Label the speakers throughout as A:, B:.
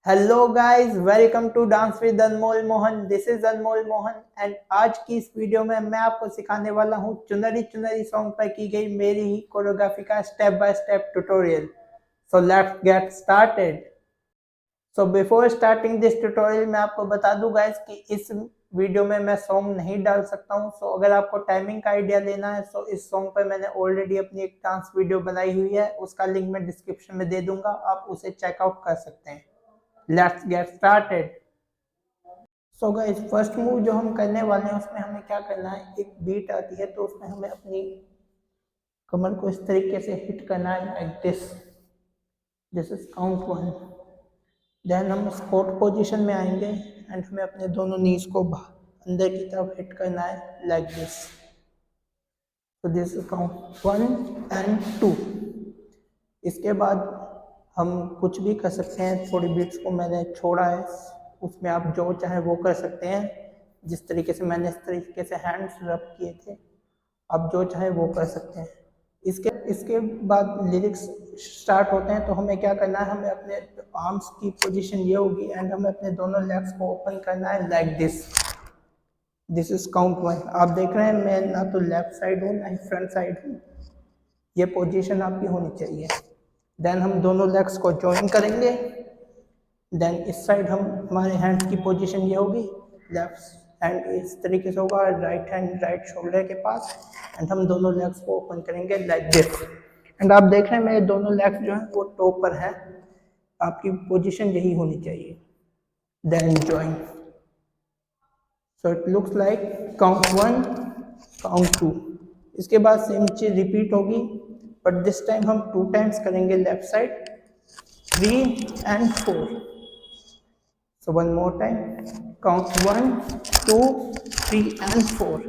A: Hello guys, welcome to dance with Anmol Mohan. This is Anmol Mohan and आज की इस वीडियो में मैं आपको सिखाने वाला हूँ चुनरी चुनरी सॉन्ग पर की गई मेरी ही कोरियोग्राफी का step by step tutorial. So let's get started. So before starting this tutorial मैं आपको बता दूं गाइस कि इस वीडियो में मैं सॉन्ग नहीं डाल सकता हूं। सो अगर आपको टाइमिंग का आइडिया लेना है तो इस सॉन्ग पर मैंने ऑलरेडी अपनी एक डांस वीडियो बनाई हुई है, उसका लिंक मैं डिस्क्रिप्शन में दे दूंगा, आप उसे चेकआउट कर सकते हैं। Let's get started. So guys, first move जो हम करने वाले हैं उसमें हमें क्या करना है, एक बीट आती है तो उसमें हमें अपनी कमर को इस तरीके से हिट करना है, like this. This is count one. Then हम स्क्वाट पोजीशन में आएंगे एंड हमें अपने दोनों नीज को अंदर की तरफ हिट करना है, लाइक दिस। तो this is count one and two. इसके बाद हम कुछ भी कर सकते हैं, थोड़ी बीट्स को मैंने छोड़ा है, उसमें आप जो चाहे वो कर सकते हैं। जिस तरीके से मैंने इस तरीके से हैंड्स रब किए थे, आप जो चाहे वो कर सकते हैं। इसके इसके बाद लिरिक्स स्टार्ट होते हैं तो हमें क्या करना है, हमें अपने आर्म्स की पोजीशन ये होगी एंड हमें अपने दोनों लेग्स को ओपन करना है, like this. This is count one. आप देख रहे हैं मैं ना तो लेफ्ट साइड हूँ ना ही फ्रंट साइड हूँ, ये पोजीशन आपकी होनी चाहिए। देन हम दोनों लेग्स को ज्वाइन करेंगे। देन इस साइड हम हमारे हैंड्स की पोजीशन ये होगी, लेफ्ट हैंड इस तरीके से होगा, राइट हैंड राइट शोल्डर के पास एंड हम दोनों लेग्स को ओपन करेंगे, लाइक दिस। एंड आप देख रहे हैं मेरे दोनों लेग्स जो है वो टॉप पर है, आपकी पोजीशन यही होनी चाहिए। Then join. So it looks like count one count two. इसके बाद सेम चीज रिपीट होगी बट दिस टाइम हम 2 टाइम्स करेंगे left side, 3 and 4। So one more time, count 1, 2, 3 and 4।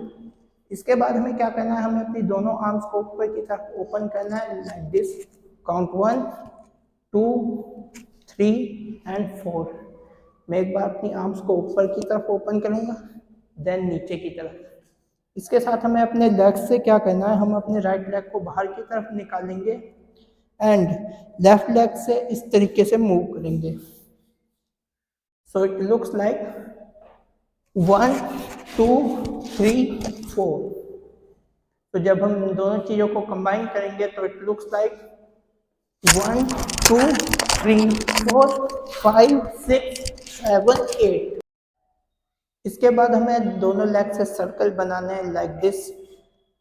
A: इसके बाद हमें क्या करना है, हमें अपनी दोनों आर्म्स को ऊपर की तरफ ओपन करना है, लाइक दिस। Count 1, 2, 3 and 4। मैं एक बार अपनी आर्म्स को ऊपर की तरफ ओपन करूंगा, देन नीचे की तरफ। इसके साथ हमें अपने लेग से क्या करना है, हम अपने राइट लेग को बाहर की तरफ निकालेंगे एंड लेफ्ट लेग से इस तरीके से मूव करेंगे। सो इट लुक्स लाइक 1, 2, 3, 4। तो जब हम इन दोनों चीजों को कंबाइन करेंगे तो इट लुक्स लाइक 1, 2, 3, 4, 5, 6, 7, 8। इसके बाद हमें दोनों लेग से सर्कल बनाने हैं, लाइक दिस।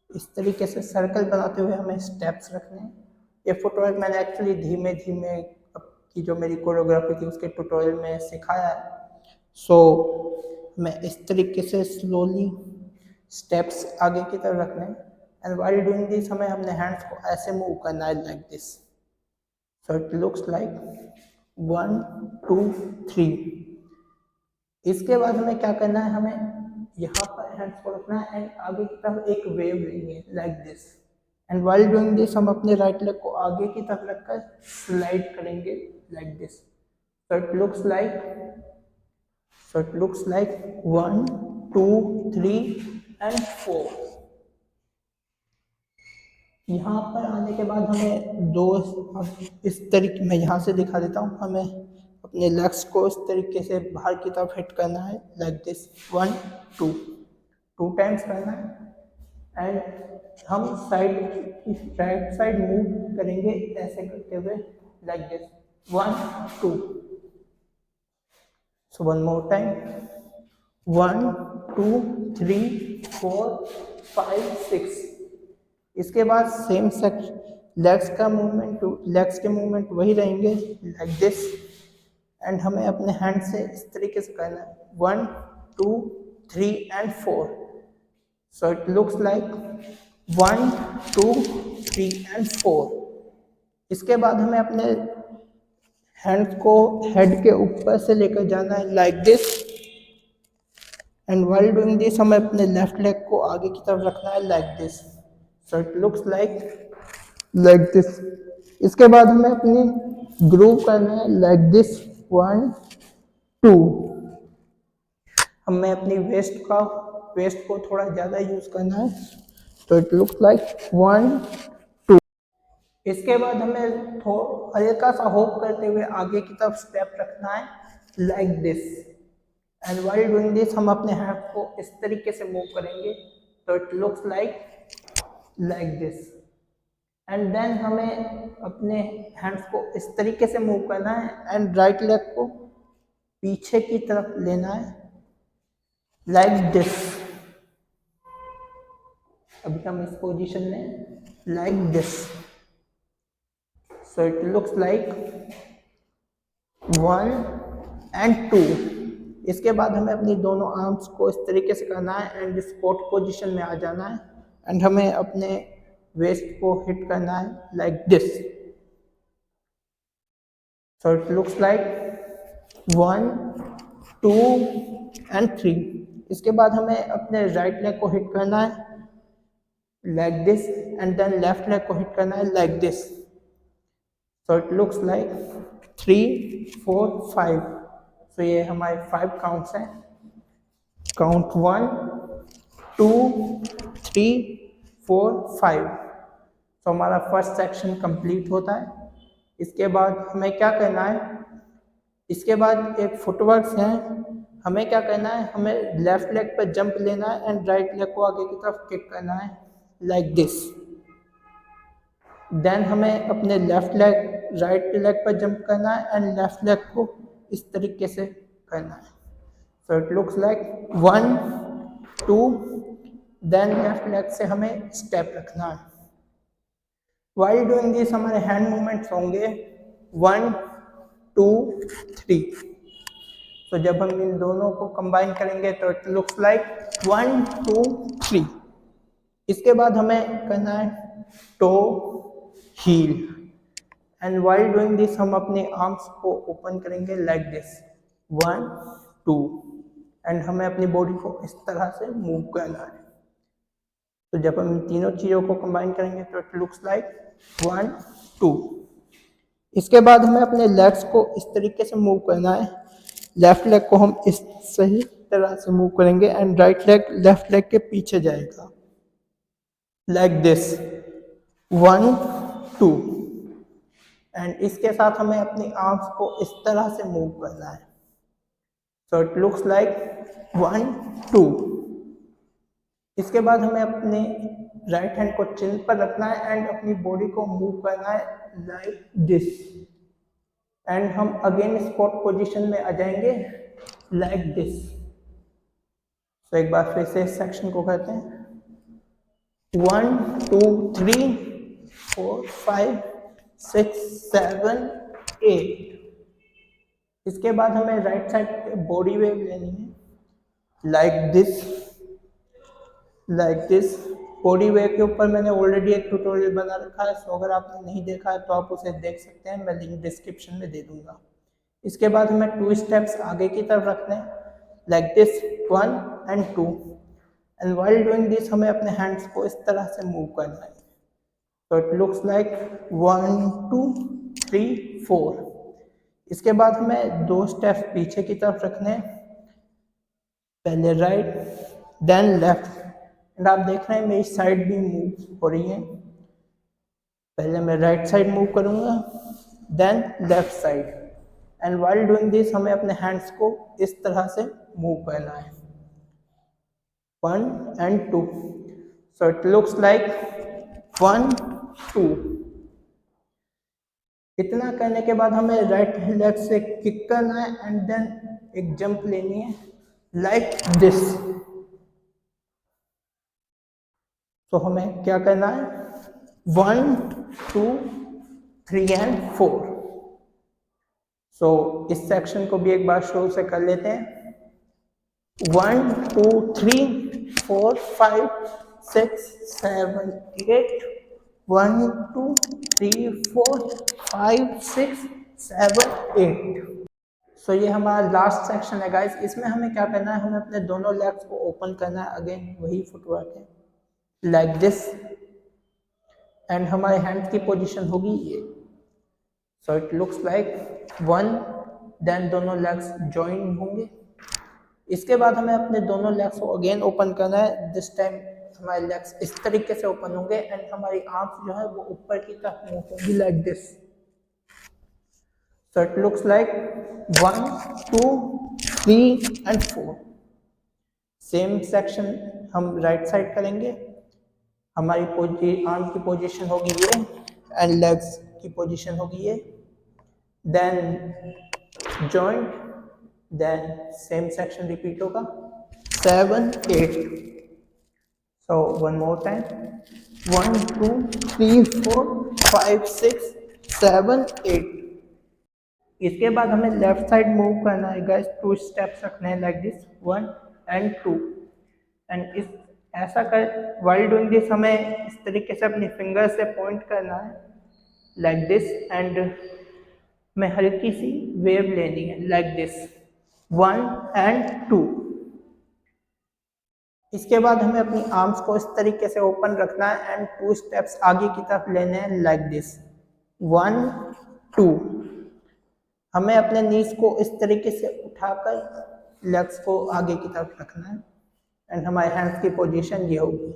A: इस तरीके से सर्कल बनाते हुए हमें स्टेप्स रखने हैं। ये फुटवर्क मैंने एक्चुअली धीमे धीमे की जो मेरी कोरियोग्राफी थी उसके ट्यूटोरियल में सिखाया है। सो मैं इस तरीके से स्लोली स्टेप्स आगे की तरफ रखने हैं एंड व्हाइल डूइंग दिस हमें अपने हैंड्स को ऐसे मूव करना है, like this. So it looks like 1, 2, 3। इसके बाद हमें क्या करना है, हमें यहाँ पर हैंड्स को रखना है एंड आगे की तरफ एक वेव लेनी है, like this. And while doing this हम अपने राइट लेग को आगे की तरफ रखकर स्लाइड करेंगे, like this. So it looks like 1, 2, 3 and 4। यहाँ पर आने के बाद हमें दो इस तरीके, मैं यहाँ से दिखा देता हूँ, हमें अपने लेग्स को इस तरीके से बाहर की तरफ हिट करना है, लाइक दिस। 1, 2 टाइम्स करना है एंड हम राइट साइड मूव करेंगे ऐसे करते हुए, like this. 1, 2। So one more time, 1, 2, 3, 4, 5, 6। इसके बाद सेम लेग्स का मूवमेंट, लेग्स के मूवमेंट वही रहेंगे, लाइक दिस। एंड हमें अपने हैंड से इस तरीके से करना है, 1, 2, 3 and 4। So it looks like 1, 2, 3 and 4। इसके बाद हमें अपने हैंड्स को हेड के ऊपर से लेकर जाना है, like this. And while doing this हमें अपने लेफ्ट लेग को आगे की तरफ रखना है, like this. So it looks like this. इसके बाद हमें अपनी ग्रूव करना है, लाइक दिस। 1, 2। हमें अपनी वेस्ट को थोड़ा ज़्यादा यूज करना है, तो इट लुक्स लाइक 1, 2। इसके बाद हमें हल्का सा होप करते हुए आगे की तरफ स्टेप रखना है, like this. And while doing this हम अपने हैंड को इस तरीके से मूव करेंगे तो it looks like this. And then हमें अपने हैंड्स को इस तरीके से मूव करना है एंड राइट लेग को पीछे की तरफ लेना है लाइक दिस। अभी हम इस पोजीशन में like this. So it looks like 1 and 2। इसके बाद हमें अपनी दोनों आर्म्स को इस तरीके से करना है एंड स्क्वाट पोजीशन में आ जाना है एंड हमें अपने वेस्ट को हिट करना है like this. So it looks like 1 2 and 3। इसके बाद हमें अपने राइट लेग को हिट करना है like this and then left leg को हिट करना है like this. So it looks like 3 4 5। तो ये हमारे 5 काउंट्स हैं। काउंट 1 2 3 4 5। तो हमारा फर्स्ट सेक्शन कंप्लीट होता है। इसके बाद हमें क्या करना है, इसके बाद एक फुटवर्क है। हमें क्या करना है, हमें लेफ्ट लेग पर जंप लेना है एंड राइट लेग को आगे की तरफ किक करना है लाइक दिस। देन हमें अपने लेफ्ट लेग राइट लेग पर जंप करना है एंड लेफ्ट लेग को इस तरीके से करना है। So it looks like 1 2। Then left leg से हमें स्टेप रखना है। व्हाइल डूइंग दिस हमारे हैंड मूवमेंट्स होंगे 1 2 3। तो जब हम इन दोनों को कंबाइन करेंगे तो इट लुक्स लाइक 1 2 3। इसके बाद हमें करना है toe heel and while doing this हम अपने आर्म्स को ओपन करेंगे लाइक दिस 1 2 एंड हमें अपनी बॉडी को इस तरह से मूव करना है। तो जब हम इन तीनों चीज़ों को कंबाइन करेंगे तो इट लुक्स लाइक 1 2। इसके बाद हमें अपने लेग्स को इस तरीके से मूव करना है। लेफ्ट लेग को हम इस सही तरह से मूव करेंगे and right leg left leg के पीछे जाएगा लाइक दिस 1 2। एंड इसके साथ हमें अपनी आर्म्स को इस तरह से मूव करना है। So it looks like 1 2। इसके बाद हमें अपने राइट हैंड को चिन पर रखना है एंड अपनी बॉडी को मूव करना है लाइक दिस। एंड हम अगेन स्क्वाट पोजीशन में आ जाएंगे लाइक दिस। तो एक बार फिर से इस सेक्शन को करते हैं 1 2 3 4 5 6 7 8। इसके बाद हमें राइट साइड बॉडी वेव लेनी है लाइक दिस। बॉडी वेव के ऊपर मैंने ऑलरेडी एक ट्यूटोरियल बना रखा है, सो अगर आपने नहीं देखा है तो आप उसे देख सकते हैं, मैं लिंक डिस्क्रिप्शन में दे दूंगा। इसके बाद हमें 2 स्टेप्स आगे की तरफ रखने हैं like this 1 and 2 and while doing this हमें अपने हैंड्स को इस तरह से मूव करना है। तो इट लुक्स लाइक 1 2 3 4। इसके बाद हमें 2 स्टेप्स पीछे की तरफ रखने हैं, पहले राइट देन लेफ्ट। एंड आप देख रहे हैं मेरी साइड भी मूव हो रही है। पहले मैं राइट साइड मूव करूंगा then left side and while doing this हमें अपने हैंड्स को इस तरह से मूव करना है 1 and 2। So it looks like 1 2। इतना करने के बाद हमें राइट लेग से किक करना है एंड देन एक जंप लेनी है लाइक दिस। तो हमें क्या करना है 1 2 3 and 4। सो इस सेक्शन को भी एक बार शुरू से कर लेते हैं 1 2 3 4 5 6 7 8 1 2 3 4 5 6 7 8। सो ये हमारा लास्ट सेक्शन है गाइस। इसमें हमें क्या करना है, हमें अपने दोनों लेग्स को ओपन करना है। अगेन वही फुटवर्क है लाइक दिस एंड हमारे हैंड की पोजीशन होगी ये। So it looks like 1 then दोनों लेग्स ज्वाइन होंगे। इसके बाद हमें अपने दोनों लेग्स को अगेन ओपन करना है। दिस टाइम हमारे लेग्स इस तरीके से ओपन होंगे एंड हमारी आर्म्स जो है वो ऊपर की तरफ मूव होंगी like this. So it looks like 1, 2, 3 and 4. Same section हम राइट साइड करेंगे। हमारी आर्म की पोजीशन होगी ये एंड लेग्स की पोजीशन होगी ये, then joint, then same section repeat होगा 7, 8। So one more time 1, 2, 3, 4, 5, 6, 7, 8। इसके बाद हमें लेफ्ट साइड मूव करना है गाइस, 2 स्टेप्स रखने हैं लाइक दिस 1 एंड 2 एंड इस ऐसा कर व्हाइल डूइंग दिस हमें इस तरीके से अपनी फिंगर से पॉइंट करना है लाइक दिस एंड हमें हल्की सी वेव लेनी है लाइक दिस 1 एंड 2। इसके बाद हमें अपनी आर्म्स को इस तरीके से ओपन रखना है एंड 2 स्टेप्स आगे की तरफ लेने हैं लाइक दिस 1, 2। हमें अपने नीज को इस तरीके से उठाकर लेग्स को आगे की तरफ रखना है एंड हमारे हैंड्स की पोजीशन ये होगी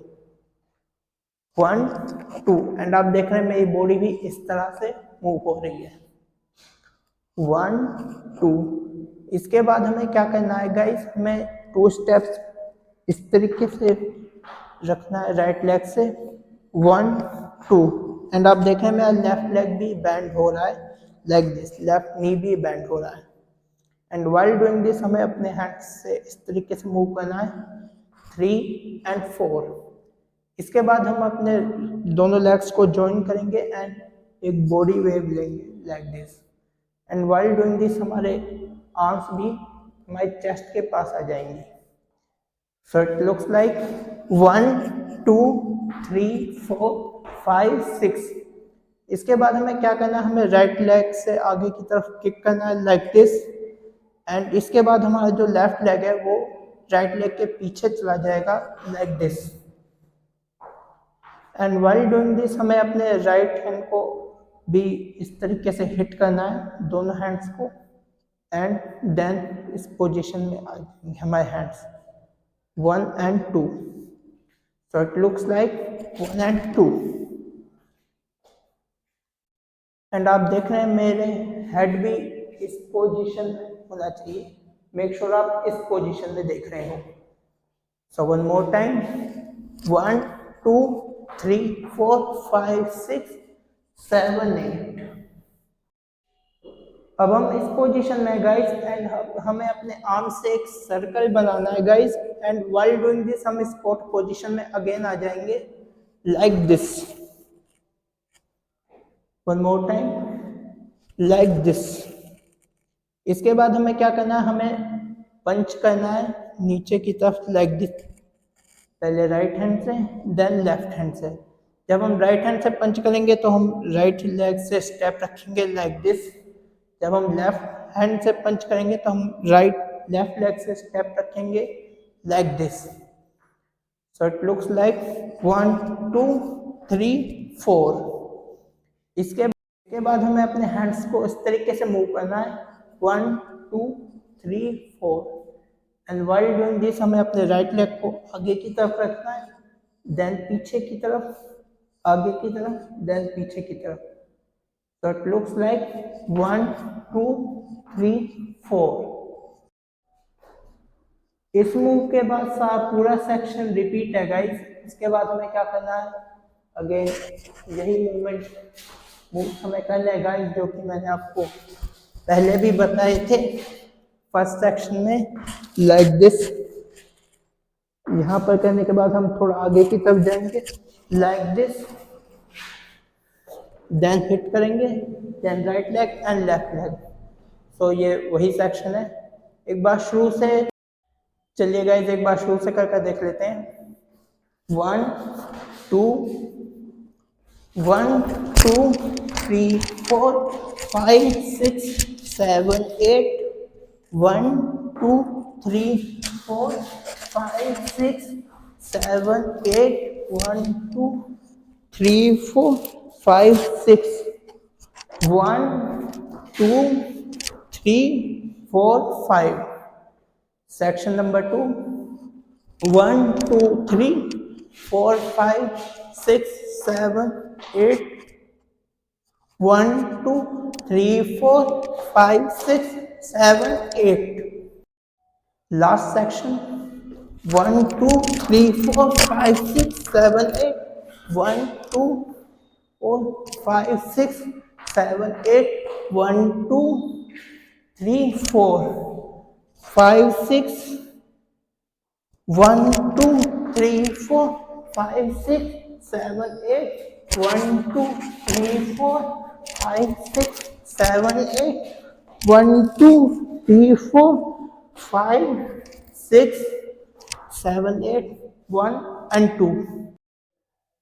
A: 1, 2 एंड आप देख रहे हैं मेरी बॉडी भी इस तरह से मूव हो रही है 1, 2। इसके बाद हमें क्या करना है गाइस, हमें 2 स्टेप्स इस तरीके से रखना है राइट लेग से 1, 2 एंड आप देख रहे हैं मेरा लेफ्ट लेग भी बेंड हो रहा है लाइक दिस, लेफ्ट नी भी बेंड हो रहा है एंड व्हाइल डूइंग दिस हमें अपने हैंड्स से इस तरीके से मूव करना है 3 एंड 4। इसके बाद हम अपने दोनों लेग्स को जॉइन करेंगे एंड एक बॉडी वेव लेंगे like this and while doing this हमारे आर्म्स भी हमारे चेस्ट के पास आ जाएंगे। सो इट लुक्स लाइक 1, 2, 3, 4, 5, 6। इसके बाद हमें क्या करना है, हमें राइट लेग से आगे की तरफ किक करना है लाइक दिस एंड इसके बाद हमारा जो लेफ्ट लेग है वो राइट लेग के पीछे चला जाएगा like this and while doing this हमें अपने राइट हैंड को भी इस तरीके से हिट करना है, दोनों हैंड्स को एंड देन इस पोजीशन में आ जाएंगे हमारे hands 1 and 2। So it looks like 1 and 2 and आप देख रहे हैं मेरे हेड भी इस पोजीशन में होना चाहिए, मेक श्योर आप इस पोजीशन में देख रहे हो। सो वन मोर टाइम 1, 2, 3, 4, 5, 6, 7, 8। अब हम इस पोजीशन में गाइस एंड हमें अपने आर्म से एक सर्कल बनाना है guys and while doing this हम स्पोर्ट पोजीशन में अगेन आ जाएंगे like this, one more time like this. इसके बाद हमें क्या करना है, हमें पंच करना है नीचे की तरफ लाइक दिस, पहले राइट हैंड से देन लेफ्ट हैंड से। जब हम राइट हैंड से पंच करेंगे तो हम राइट लेग से स्टेप रखेंगे लाइक दिस, जब हम लेफ्ट हैंड से पंच करेंगे तो हम लेफ्ट लेग से स्टेप रखेंगे like this. So it looks like 1, 2, 3, 4। इसके बाद हमें अपने हैंड्स को इस तरीके से मूव करना है 1, 2, 3, 4 एंड व्हाइल डूइंग दिस हमें अपने राइट लेग को आगे की तरफ रखना है, देन पीछे की तरफ, आगे की तरफ, देन पीछे की तरफ। So it looks like 1, 2, 3, 4। इस मूव के बाद सारा पूरा सेक्शन रिपीट है गाइस। इसके बाद हमें क्या करना है, अगेन यही मूव हमें करना है गाइस, जो कि मैंने आपको पहले भी बताए थे फर्स्ट सेक्शन में लाइक दिस। यहाँ पर करने के बाद हम थोड़ा आगे की तरफ जाएंगे लाइक दिस, देन हिट करेंगे, then right leg and left leg. So ये वही सेक्शन है। एक बार शुरू से चलिए गाइस, एक बार शुरू से करके देख लेते हैं। 1, 2, 3, 4, 5, 6, 7, 8। 1, 2, 3, 4, 5, 6, 7, 8। 1, 2, 3, 4, 5, 6। 1, 2, 3, 4, 5। Section number 2. 1, 2, 3, 4, 5, 6, 7, 8। 1 2 3 4 5 6 7 8. Last section. 1 2 3 4 5 6 7 8. 1 2 4 5 6 7 8. 1 2 3 4 5 6. 1 2 3 4 5 6 7 8. 1 2 3 4 5 6 7 8. 1 2 3 4 5 6 7 8. 1 and 2.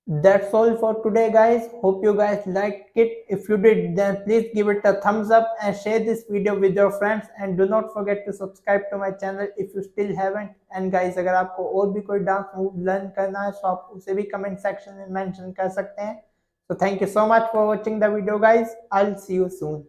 A: That's all for today, guys. Hope you guys liked it. If you did, then please give it a thumbs up and share this video with your friends, and do not forget to subscribe to my channel if you still haven't. And guys, अगर आपको और भी कोई dance move learn करना है तो आप उसे भी कमेंट सेक्शन में मेंशन कर सकते हैं. So thank you so much for watching the video, guys. I'll see you soon.